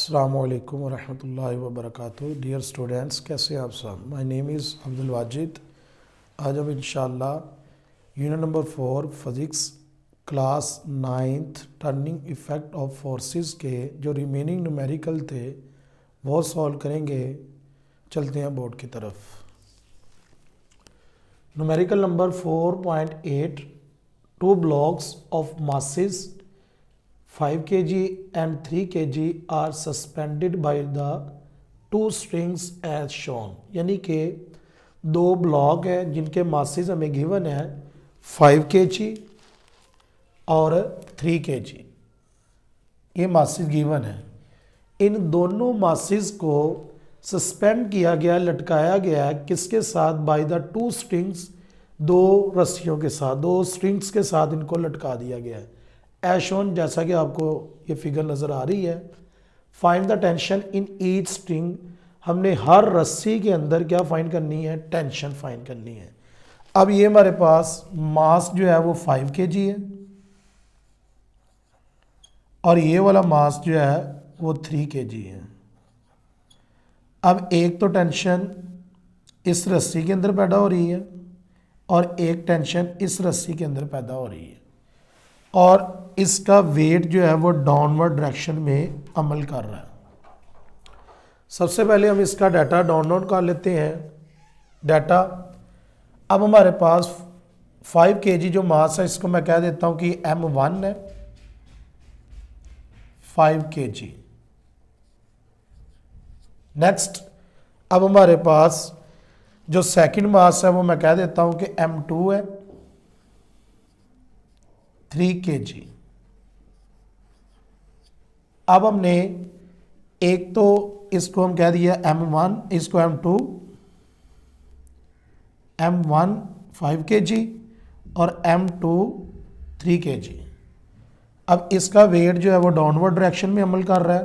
अस्सलामु अलैकुम वरहमतुल्लाहि वबरकातुहू। डियर स्टूडेंट्स, कैसे हैं आप सब। My name is Abdul Wajid. आज हम इंशाल्लाह unit number 4 physics class 9th turning effect of forces के जो रिमेनिंग न्यूमेरिकल थे वो सॉल्व करेंगे। चलते हैं बोर्ड की तरफ। Numerical number 4.8 two blocks of masses 5 kg and 3 kg are suspended by the two strings as shown। यानी कि दो ब्लॉक है जिनके मासेस हमें गिवन है 5 kg और 3 kg। ये मासेस गिवन है। इन दोनों मासेस को सस्पेंड किया गया, लटकाया गया है किसके साथ? बाय द टू स्ट्रिंग्स, दो रस्सियों के साथ, दो स्ट्रिंग्स के साथ इनको लटका दिया गया है। एशोन, जैसा कि आपको ये फिगर नज़र आ रही है। Find the tension in each string. हमने हर रस्सी के अंदर क्या फाइंड करनी है? टेंशन फाइंड करनी है। अब ये हमारे पास मास जो है वो 5 kg है और ये वाला मास जो है वो 3 kg है। अब एक तो टेंशन इस रस्सी के अंदर पैदा हो रही है और एक टेंशन इस रस्सी के अंदर पैदा हो रही है और इसका वेट जो है वो डाउनवर्ड डायरेक्शन में अमल कर रहा है। सबसे पहले हम इसका डाटा डाउनलोड कर लेते हैं। डाटा, अब हमारे पास 5 kg जो मास है इसको मैं कह देता हूं कि M1 है, 5 kg। नेक्स्ट, अब हमारे पास जो सेकंड मास है वो मैं कह देता हूं कि M2 है, 3 kg। अब हमने एक तो इसको हम कह दिया M1, इसको M2, M1 5 kg और M2 3 kg। अब इसका वेट जो है वो डाउनवर्ड डायरेक्शन में अमल कर रहा है।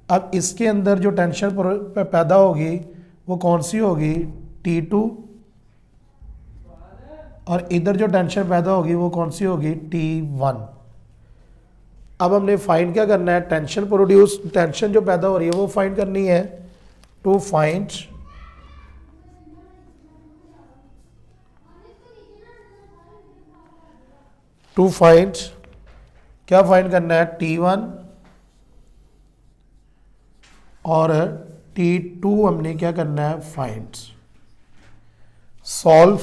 अब इसके अंदर जो टेंशन पैदा होगी वो कौन सी होगी? T2। और इधर जो टेंशन पैदा होगी वो कौन सी होगी? T1। अब हमने फाइंड क्या करना है? टेंशन प्रोड्यूस, टेंशन जो पैदा हो रही है वो फाइंड करनी है। टू फाइंड क्या फाइंड करना है? T1 और T2 हमने क्या करना है? फाइंड। सॉल्व।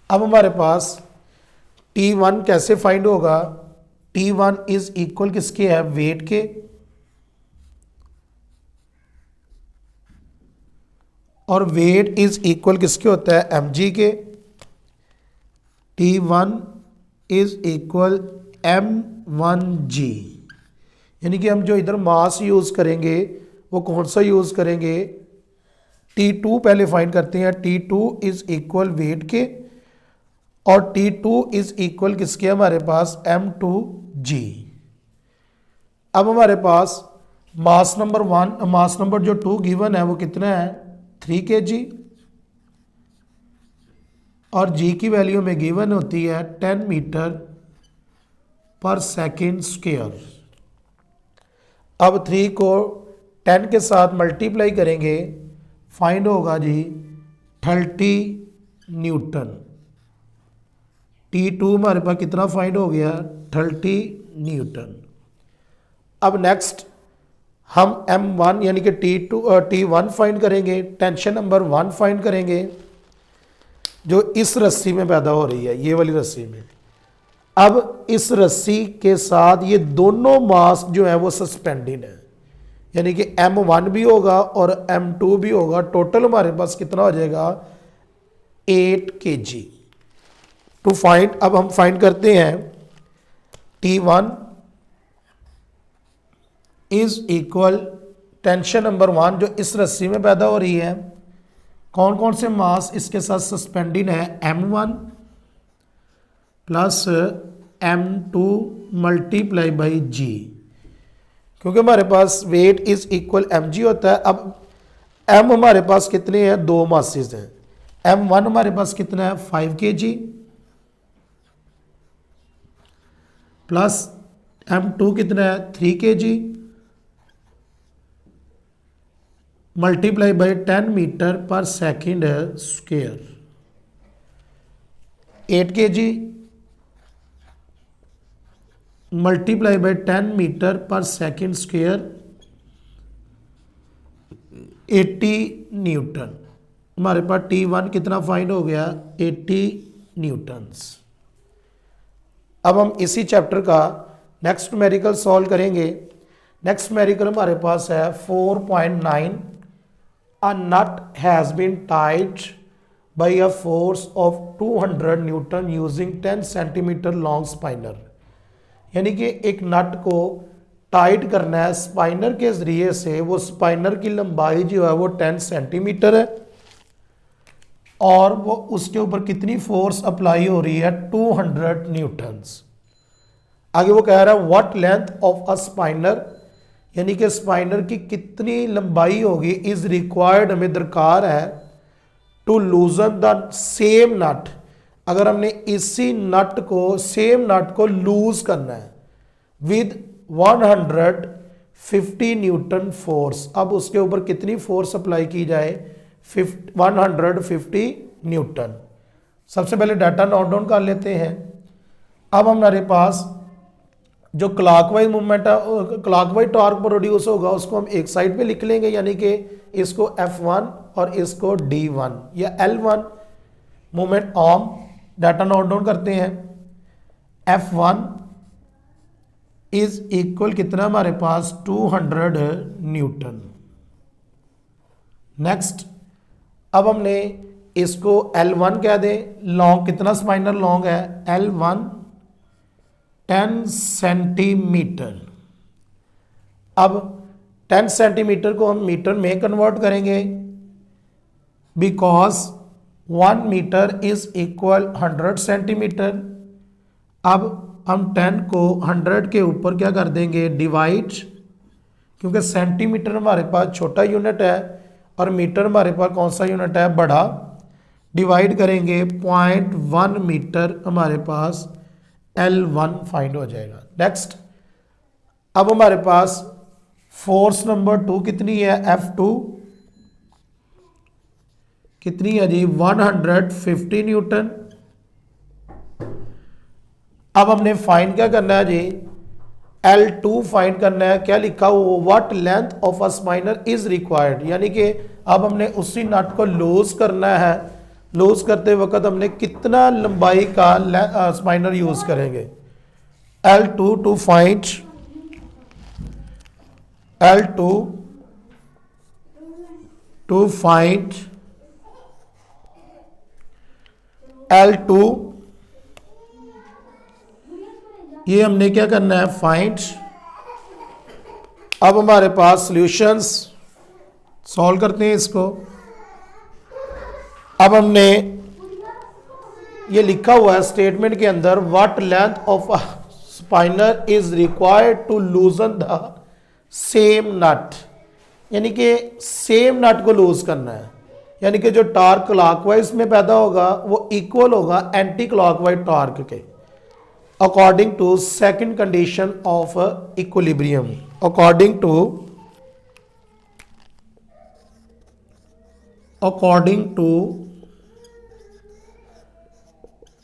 अब हमारे पास T1 कैसे फाइंड होगा? T1 इज इक्वल किसके है? वेट के। और वेट इज इक्वल किसके होता है? mg के। T1 is equal m1g। यानी कि हम जो इधर मास यूज करेंगे वो कौन सा यूज करेंगे? T2 पहले फाइंड करते हैं। T2 इज इक्वल वेट के और T2 इज इक्वल किसके? हमारे पास M2G। अब हमारे पास मास नंबर जो 2 गिवन है वो कितना है? 3 kg और G की वैल्यू में गिवन होती है 10 मीटर पर सेकेंड स्क्वायर। अब 3 को 10 के साथ मल्टीप्लाई करेंगे, फाइंड होगा जी 30 न्यूटन। T2 हमारे पास कितना फाइंड हो गया? 30 न्यूटन। अब नेक्स्ट हम M1 यानी कि T1 फाइंड करेंगे, टेंशन नंबर 1 फाइंड करेंगे जो इस रस्सी में पैदा हो रही है, ये वाली रस्सी में। अब इस रस्सी के साथ ये दोनों मास जो है वो सस्पेंडेड है, यानी कि M1 भी होगा और M2 भी होगा। टोटल हमारे पास कितना हो जाएगा? 8 kg। टू फाइंड, अब हम फाइंड करते हैं T1 is equal tension number 1 जो इस रस्सी में पैदा हो रही है। कौन कौन से मास इसके साथ सस्पेंडेड है? M1 plus M2 multiply by G, क्योंकि हमारे पास वेट इज इक्वल mg होता है। अब M हमारे पास कितने हैं? दो मासेस हैं। M1 हमारे पास कितना है? 5 kg प्लस M2 कितना है 3 kg multiply by 10 metre per second square 8 kg multiply by 10 metre per second square 80 newton. हमारे पास T1 कितना फाइंड हो गया 80 न्यूटन्स। अब हम इसी चैप्टर का नेक्स्ट न्यूमेरिकल सॉल्व करेंगे। नेक्स्ट न्यूमेरिकल हमारे पास है 4.9 a nut has been tied by a force of 200 newton using 10 centimetre long spanner. यानी कि एक नट को टाइट करना है स्पाइनर के जरिए से। वो स्पाइनर की लंबाई जो है वो 10 सेंटीमीटर है और वो उसके ऊपर कितनी फोर्स अप्लाई हो रही है 200 न्यूटन्स। आगे वो कह रहा है व्हाट लेंथ ऑफ अ स्पाइनर, यानी कि स्पाइनर की कितनी लंबाई होगी इज रिक्वायर्ड, हमें दरकार है टू लूजन द सेम नट। अगर हमने इसी नट को सेम नट को लूज करना है विद 150 न्यूटन फोर्स। अब उसके ऊपर कितनी फोर्स अप्लाई की जाए 150 न्यूटन। सबसे पहले डाटा नोट डाउन कर लेते हैं। अब हमारे पास जो क्लॉकवाइज मूवमेंट है क्लॉकवाइज टॉर्क प्रोड्यूस होगा उसको हम एक साइड पे लिख लेंगे, यानी कि इसको F1 और इसको D1 या L1 movement arm. Data note down करते हैं। F1 इज इक्वल कितना हमारे पास 200 न्यूटन। नेक्स्ट अब हमने इसको L1 कह दें। लॉन्ग कितना स्पाइनर लॉन्ग है L1 10 सेंटीमीटर। अब 10 सेंटीमीटर को हम मीटर में कन्वर्ट करेंगे because 1 metre is equal 100 centimetre. अब हम 10 को 100 के ऊपर क्या कर देंगे डिवाइड, क्योंकि सेंटीमीटर हमारे पास छोटा यूनिट है और मीटर हमारे पास कौन सा यूनिट है बड़ा। डिवाइड करेंगे 0.1 मीटर हमारे पास L1 फाइंड हो जाएगा। नेक्स्ट अब हमारे पास फोर्स नंबर 2 कितनी है F2 कितनी है जी 150 न्यूटन। अब हमने फाइंड क्या करना है जी L2 फाइंड करना है। क्या लिखा हुआ what length of a spanner is required, यानी कि अब हमने उसी नट को लूज करना है। लूज करते वक्त हमने कितना लंबाई का स्पाइनर यूज करेंगे L2 to find L2 to find L2 ये हमने क्या करना है फाइंड। अब हमारे पास सॉल्यूशंस सॉल्व करते हैं इसको। अब हमने ये लिखा हुआ है स्टेटमेंट के अंदर what length of a spanner is required to loosen the same nut, यानी कि सेम नट को लूज करना है। यानी कि जो टॉर्क क्लॉकवाइज में पैदा होगा वो इक्वल होगा एंटी क्लॉकवाइज टॉर्क के according to second condition of equilibrium. According to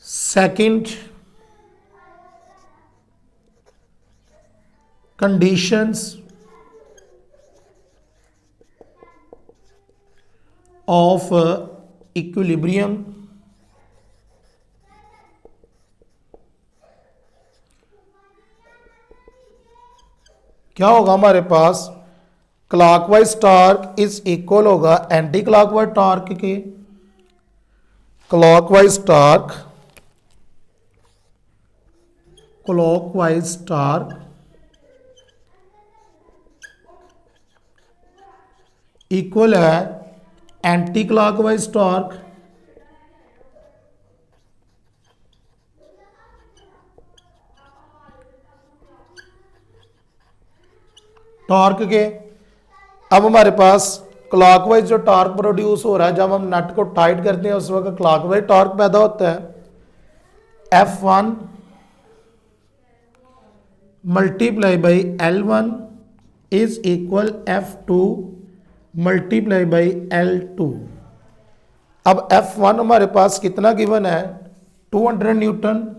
second conditions of equilibrium क्या होगा हमारे पास क्लॉकवाइज टॉर्क इज इक्वल होगा एंटी क्लॉकवाइज टॉर्क के। क्लॉकवाइज टॉर्क इक्वल है एंटी क्लॉकवाइज टॉर्क। टॉर्क के अब हमारे पास क्लॉकवाइज जो टॉर्क प्रोड्यूस हो रहा है जब हम नट को टाइट करते हैं उस वक्त क्लॉकवाइज टॉर्क पैदा होता है F1 multiply by L1 is equal F2 multiply by L2। अब F1 हमारे पास कितना गिवन है 200 न्यूटन,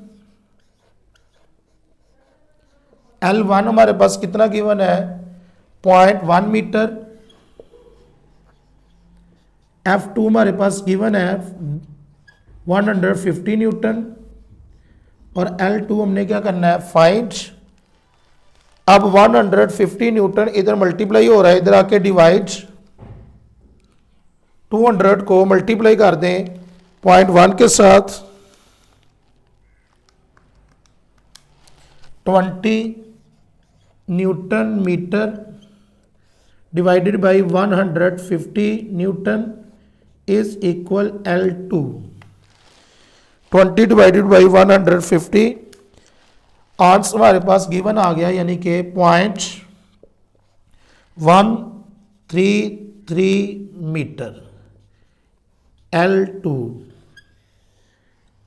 L1 हमारे पास कितना गिवन है 0.1 मीटर, F2 हमारे पास गिवन है 150 न्यूटन और L2 हमने क्या करना है फाइंड। अब 150 न्यूटन इधर मल्टीप्लाई हो रहा है, इधर आके डिवाइड, 200 को मल्टीप्लाई कर दें 0.1 के साथ, 20 newton metre divided by 150 newton is equal L2। 20 divided by 150, answer हमारे पास गिवन आ गया, यानी कि 0.133 मीटर L2।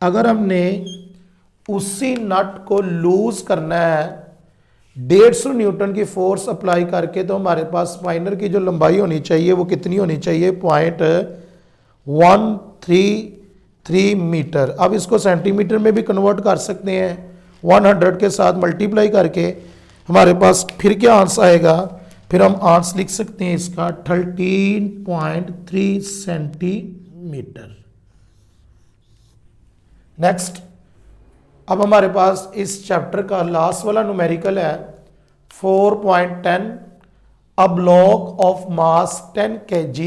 अगर हमने उसी नट को लूज करना है 150 न्यूटन की फोर्स अप्लाई करके, तो हमारे पास स्पाइनर की जो लंबाई होनी चाहिए वो कितनी होनी चाहिए 0.133 मीटर। अब इसको सेंटीमीटर में भी कन्वर्ट कर सकते हैं 100 के साथ मल्टीप्लाई करके, हमारे पास फिर क्या आंसर आएगा, फिर हम आंसर लिख सकते हैं इसका 13.3 सेंटीमीटर। नेक्स्ट, अब हमारे पास इस चैप्टर का लास्ट वाला न्यूमेरिकल है 4.10। A block of mass 10 kg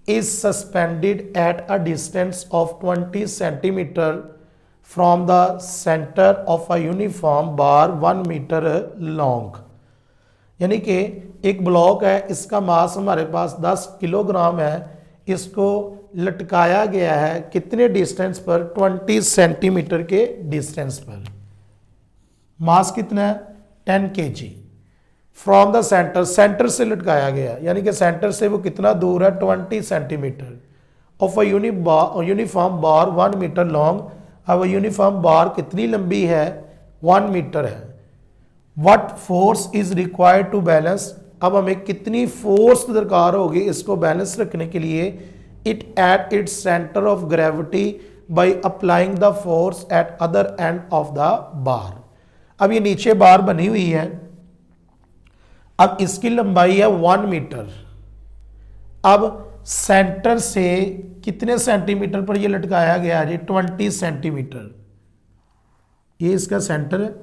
is suspended at a distance of 20 centimeter from the center of a uniform bar 1 meter long। यानी कि एक ब्लॉक है, इसका मास हमारे पास 10 किलोग्राम है, इसको लटकाया गया है कितने डिस्टेंस पर 20 सेंटीमीटर के डिस्टेंस पर। मास कितना है 10 kg, from the centre, centre से लटकाया गया, यानी कि सेंटर से वो कितना दूर है 20 centimetre, of a uniform bar 1 metre long. अब यूनिफॉर्म बार कितनी लंबी है 1 मीटर है। What force is required to balance, अब हमें कितनी फोर्स दरकार होगी इसको बैलेंस रखने के लिए, it at its centre of gravity by applying the force at other end of the bar. अब ये नीचे बार बनी हुई है, अब इसकी लंबाई है 1 मीटर। अब सेंटर से कितने सेंटीमीटर पर यह लटकाया गया है जी 20 सेंटीमीटर, ये इसका सेंटर है।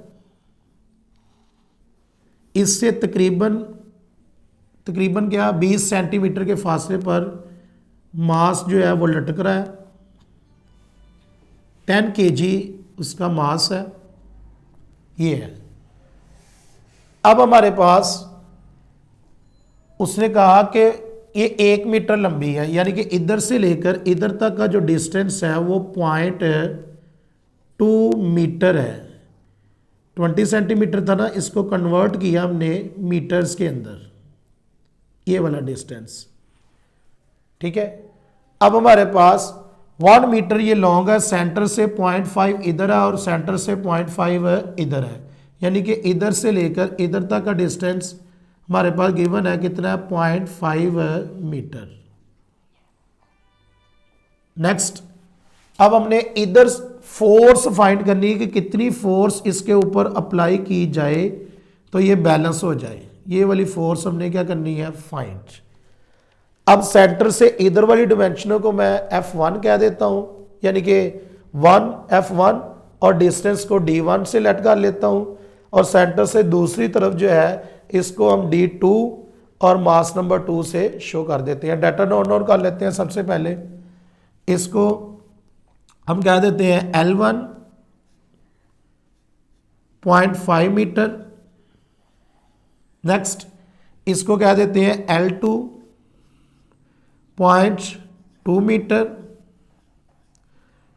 इससे तकरीबन क्या 20 सेंटीमीटर के फासले पर मास जो है वो लटक रहा है, 10 kg उसका मास है, ये है। अब हमारे पास उसने कहा कि ये 1 मीटर लंबी है, यानी कि इधर से लेकर इधर तक का जो डिस्टेंस है वो 0.2 मीटर है। 20 सेंटीमीटर था ना, इसको कन्वर्ट किया हमने मीटर्स के अंदर, ये वाला डिस्टेंस, ठीक है। अब हमारे पास 1 मीटर ये लॉन्ग है, सेंटर से 0.5 इधर है और सेंटर से 0.5 इधर है, यानी कि इधर से लेकर इधर तक का डिस्टेंस हमारे पास गिवन है कितना है 0.5 मीटर। नेक्स्ट, अब हमने इधर फोर्स फाइंड करनी है कि कितनी फोर्स इसके ऊपर अप्लाई की जाए तो ये बैलेंस हो जाए, ये वाली फोर्स हमने क्या करनी है फाइंड। अब सेंटर से इधर वाली डिमेंशनों को मैं F1 कह देता हूं, यानी कि 1 F1 और डिस्टेंस को D1 से लेट कर लेता हूं, और सेंटर से दूसरी तरफ जो है इसको हम D2 और मास नंबर 2 से शो कर देते हैं। डाटा नोट कर लेते हैं। सबसे पहले इसको हम कह देते हैं L1 0.5 मीटर, नेक्स्ट इसको कह देते हैं L2 0.2 मीटर,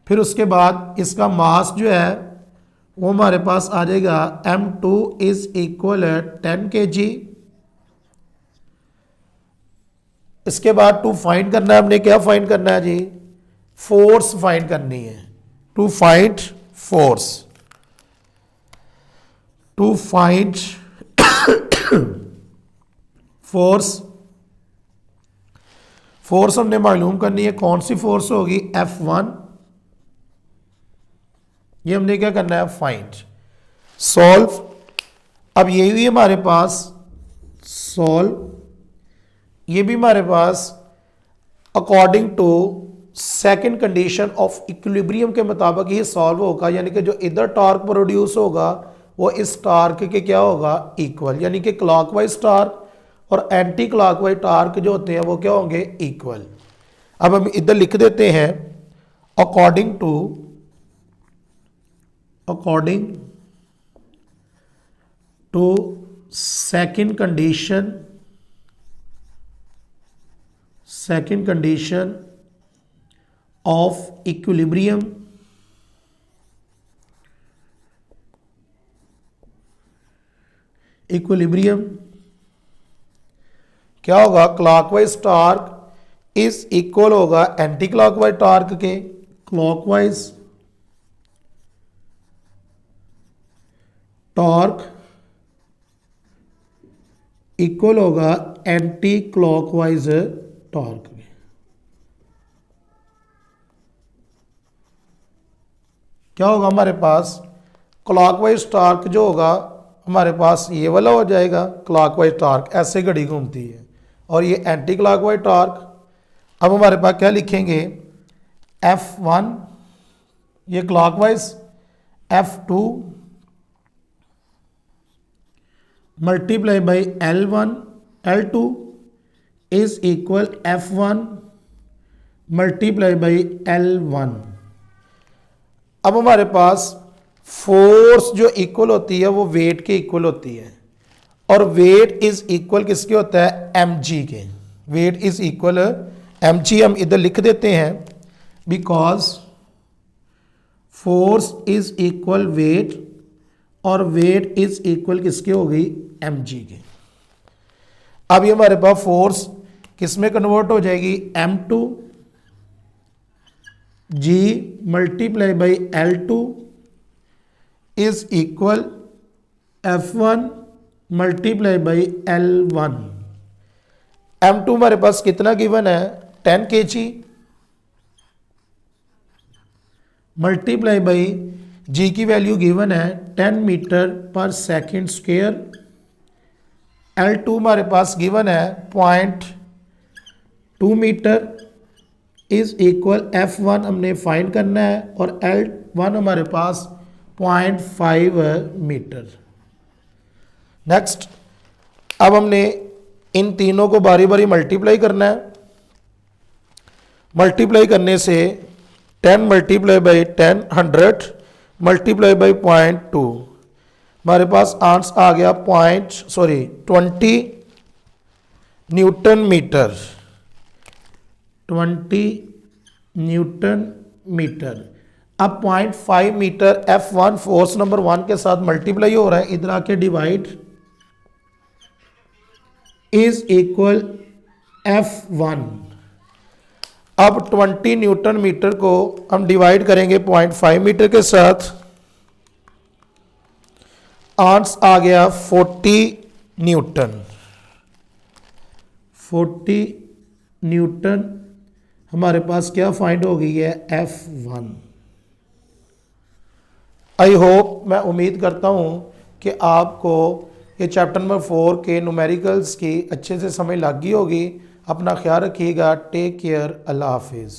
फिर उसके बाद इसका मास जो है वो हमारे पास आ जाएगा M2 इज इक्वल 10 kg। इसके बाद टू फाइंड करना है, हमने क्या फाइंड करना है जी फोर्स फाइंड करनी है, to find force. To find force. Force हमने मालूम करनी है, कौन सी फोर्स होगी, F1। ये हमने क्या करना है, फाइंड। सॉल्व। अब ये भी हमारे पास सॉल्व, ये भी हमारे पास according to second condition of equilibrium के मुताबिक ये सॉल्व होगा, यानी कि जो इधर टॉर्क प्रोड्यूस होगा वो इस टॉर्क के क्या होगा, इक्वल, यानी कि क्लॉकवाइज टॉर्क और एंटी क्लॉकवाइज टॉर्क जो होते हैं वो क्या होंगे, इक्वल। अब हम इधर लिख देते हैं according to second condition of equilibrium क्या होगा, क्लॉकवाइज टॉर्क इज इक्वल होगा एंटी क्लॉकवाइज टॉर्क के। क्लॉकवाइज टॉर्क इक्वल होगा एंटी क्लॉकवाइज टॉर्क के। क्या होगा हमारे पास, क्लॉकवाइज टॉर्क जो होगा हमारे पास ये वाला हो जाएगा, क्लॉकवाइज टॉर्क ऐसे घड़ी घूमती है, और ये एंटी क्लॉकवाइज टॉर्क। अब हमारे पास क्या लिखेंगे, F1 ये clockwise, F2 multiply by L2 is equal F1 multiply by L1। अब हमारे पास फोर्स जो इक्वल होती है वो वेट के इक्वल होती है, और वेट इज इक्वल किसके होता है, mg के। वेट इज इक्वल mg हम इधर लिख देते हैं, because force is equal weight, और वेट इज इक्वल किसके हो गई, mg के। अब ये हमारे पास फोर्स किस में कन्वर्ट हो जाएगी, m2 g multiply by L2 is equal F1 multiply by L1। M2 हमारे पास कितना गिवन है, 10 kg मल्टीप्लाई बाई G की वैल्यू गिवन है 10 metre per second square. L2 हमारे पास गिवन है 0.2 मीटर इज इक्वल F1 हमने फाइंड करना है, और L1 हमारे पास 0.5 मीटर। नेक्स्ट, अब हमने इन तीनों को बारी बारी मल्टीप्लाई करना है। मल्टीप्लाई करने से 10 मल्टीप्लाई बाई 10 100 मल्टीप्लाई बाई 0.2 हमारे पास आंसर आ गया 20 न्यूटन मीटर। 20 newton metre. अब 0.5 मीटर F1 फोर्स नंबर 1 के साथ मल्टीप्लाई हो रहा है, इधर आके डिवाइड इज इक्वल F1। अब 20 न्यूटन मीटर को हम डिवाइड करेंगे 0.5 मीटर के साथ, आंसर आ गया 40 न्यूटन। 40 न्यूटन हमारे पास क्या फाइंड हो गई है, F1। आई होप, मैं उम्मीद करता हूँ कि आपको ये चैप्टर नंबर 4 के न्यूमेरिकल्स की अच्छे से समझ लग गई होगी। अपना ख्याल रखिएगा। Take care. अल्लाह हाफिज़।